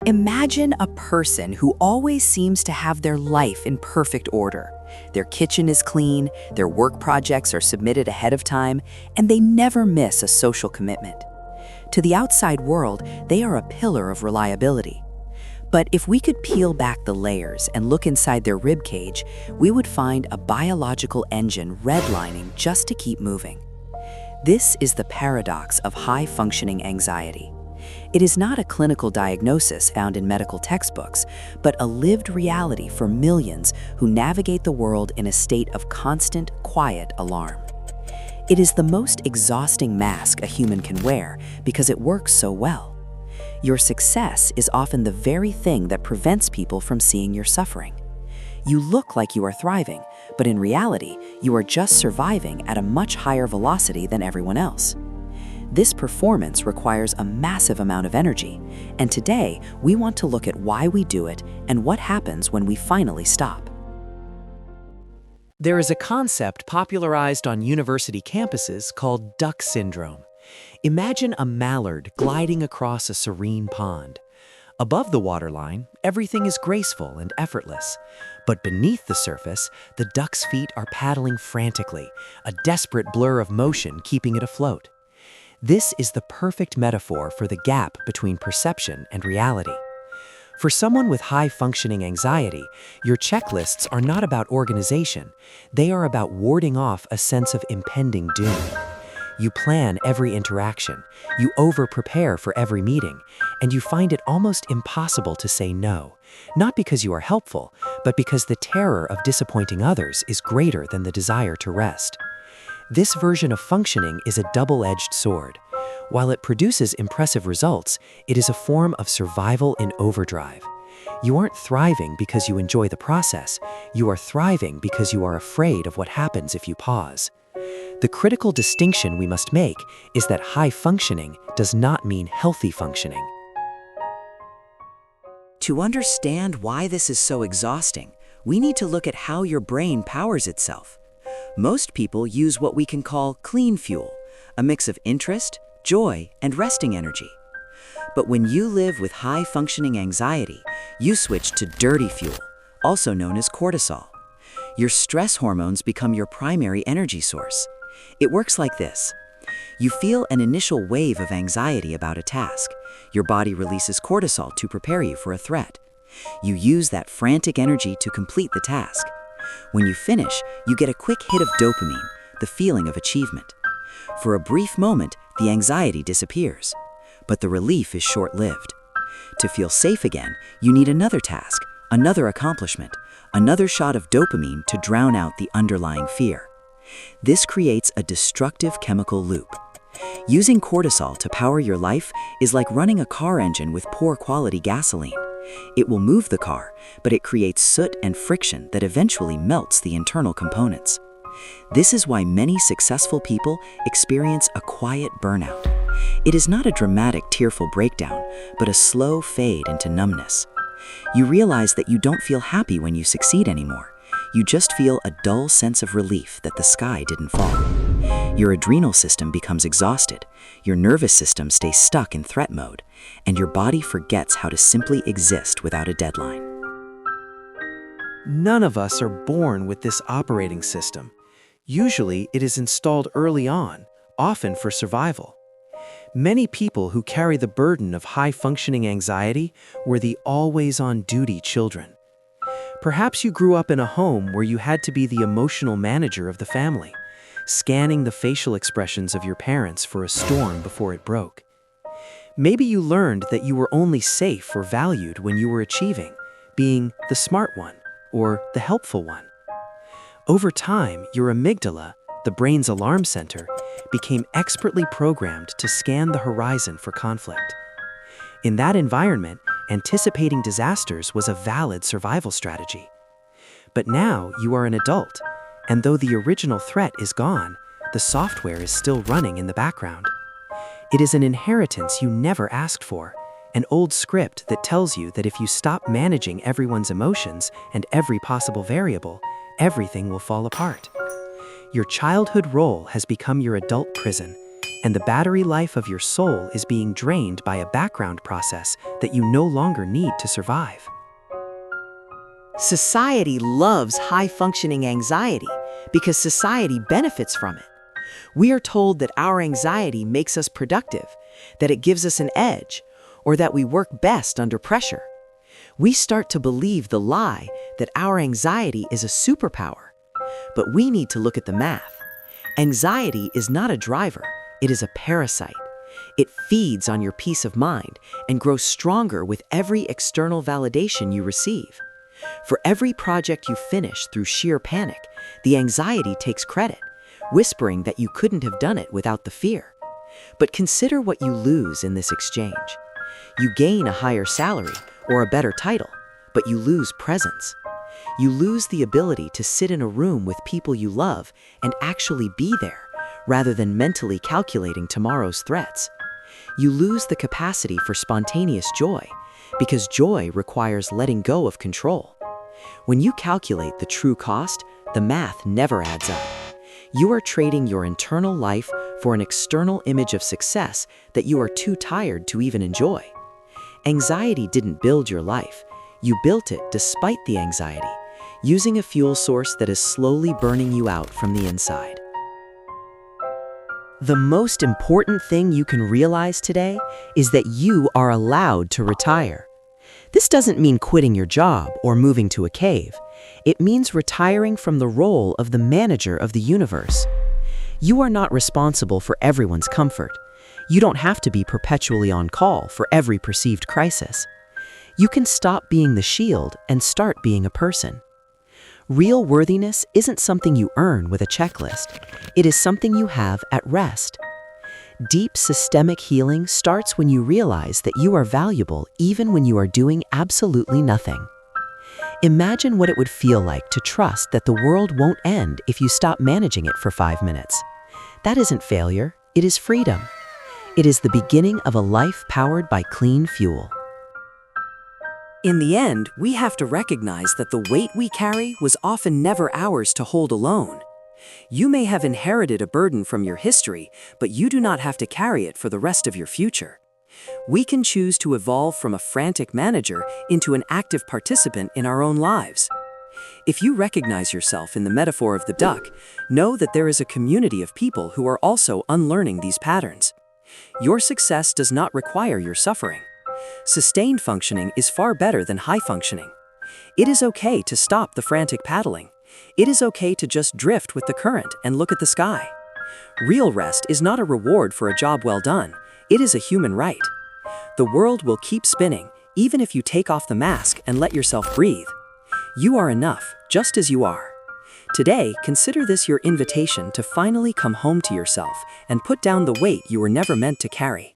Imagine a person who always seems to have their life in perfect order. Their kitchen is clean, their work projects are submitted ahead of time, and they never miss a social commitment. To the outside world, they are a pillar of reliability. But if we could peel back the layers and look inside their rib cage, we would find a biological engine redlining just to keep moving. This is the paradox of high-functioning anxiety. It is not a clinical diagnosis found in medical textbooks, but a lived reality for millions who navigate the world in a state of constant, quiet alarm. It is the most exhausting mask a human can wear because it works so well. Your success is often the very thing that prevents people from seeing your suffering. You look like you are thriving, but in reality, you are just surviving at a much higher velocity than everyone else. This performance requires a massive amount of energy, and today we want to look at why we do it and what happens when we finally stop. There is a concept popularized on university campuses called duck syndrome. Imagine a mallard gliding across a serene pond. Above the waterline, everything is graceful and effortless. But beneath the surface, the duck's feet are paddling frantically, a desperate blur of motion keeping it afloat. This is the perfect metaphor for the gap between perception and reality. For someone with high-functioning anxiety, your checklists are not about organization. They are about warding off a sense of impending doom. You plan every interaction, you over-prepare for every meeting, and you find it almost impossible to say no, not because you are helpful, but because the terror of disappointing others is greater than the desire to rest. This version of functioning is a double-edged sword. While it produces impressive results, it is a form of survival in overdrive. You aren't thriving because you enjoy the process. You are thriving because you are afraid of what happens if you pause. The critical distinction we must make is that high functioning does not mean healthy functioning. To understand why this is so exhausting, we need to look at how your brain powers itself. Most people use what we can call clean fuel, a mix of interest, joy, and resting energy. But when you live with high-functioning anxiety, you switch to dirty fuel, also known as cortisol. Your stress hormones become your primary energy source. It works like this. You feel an initial wave of anxiety about a task. Your body releases cortisol to prepare you for a threat. You use that frantic energy to complete the task. When you finish, you get a quick hit of dopamine, the feeling of achievement. For a brief moment, the anxiety disappears, but the relief is short-lived. To feel safe again, you need another task, another accomplishment, another shot of dopamine to drown out the underlying fear. This creates a destructive chemical loop. Using cortisol to power your life is like running a car engine with poor quality gasoline. It will move the car, but it creates soot and friction that eventually melts the internal components. This is why many successful people experience a quiet burnout. It is not a dramatic, tearful breakdown, but a slow fade into numbness. You realize that you don't feel happy when you succeed anymore. You just feel a dull sense of relief that the sky didn't fall. Your adrenal system becomes exhausted, your nervous system stays stuck in threat mode, and your body forgets how to simply exist without a deadline. None of us are born with this operating system. Usually, it is installed early on, often for survival. Many people who carry the burden of high-functioning anxiety were the always-on-duty children. Perhaps you grew up in a home where you had to be the emotional manager of the family, scanning the facial expressions of your parents for a storm before it broke. Maybe you learned that you were only safe or valued when you were achieving, being the smart one or the helpful one. Over time, your amygdala, the brain's alarm center, became expertly programmed to scan the horizon for conflict. In that environment, anticipating disasters was a valid survival strategy. But now you are an adult, and though the original threat is gone, the software is still running in the background. It is an inheritance you never asked for, an old script that tells you that if you stop managing everyone's emotions and every possible variable, everything will fall apart. Your childhood role has become your adult prison, and the battery life of your soul is being drained by a background process that you no longer need to survive. Society loves high-functioning anxiety because society benefits from it. We are told that our anxiety makes us productive, that it gives us an edge, or that we work best under pressure. We start to believe the lie that our anxiety is a superpower. But we need to look at the math. Anxiety is not a driver, it is a parasite. It feeds on your peace of mind and grows stronger with every external validation you receive. For every project you finish through sheer panic, the anxiety takes credit, whispering that you couldn't have done it without the fear. But consider what you lose in this exchange. You gain a higher salary or a better title, but you lose presence. You lose the ability to sit in a room with people you love and actually be there, rather than mentally calculating tomorrow's threats. You lose the capacity for spontaneous joy, because joy requires letting go of control. When you calculate the true cost, the math never adds up. You are trading your internal life for an external image of success that you are too tired to even enjoy. Anxiety didn't build your life. You built it despite the anxiety, using a fuel source that is slowly burning you out from the inside. The most important thing you can realize today is that you are allowed to retire. This doesn't mean quitting your job or moving to a cave. It means retiring from the role of the manager of the universe. You are not responsible for everyone's comfort. You don't have to be perpetually on call for every perceived crisis. You can stop being the shield and start being a person. Real worthiness isn't something you earn with a checklist. It is something you have at rest. Deep systemic healing starts when you realize that you are valuable even when you are doing absolutely nothing. Imagine what it would feel like to trust that the world won't end if you stop managing it for 5 minutes. That isn't failure, it is freedom. It is the beginning of a life powered by clean fuel. In the end, we have to recognize that the weight we carry was often never ours to hold alone. You may have inherited a burden from your history, but you do not have to carry it for the rest of your future. We can choose to evolve from a frantic manager into an active participant in our own lives. If you recognize yourself in the metaphor of the duck, know that there is a community of people who are also unlearning these patterns. Your success does not require your suffering. Sustained functioning is far better than high functioning. It is okay to stop the frantic paddling. It is okay to just drift with the current and look at the sky. Real rest is not a reward for a job well done. It is a human right. The world will keep spinning, even if you take off the mask and let yourself breathe. You are enough, just as you are. Today, consider this your invitation to finally come home to yourself and put down the weight you were never meant to carry.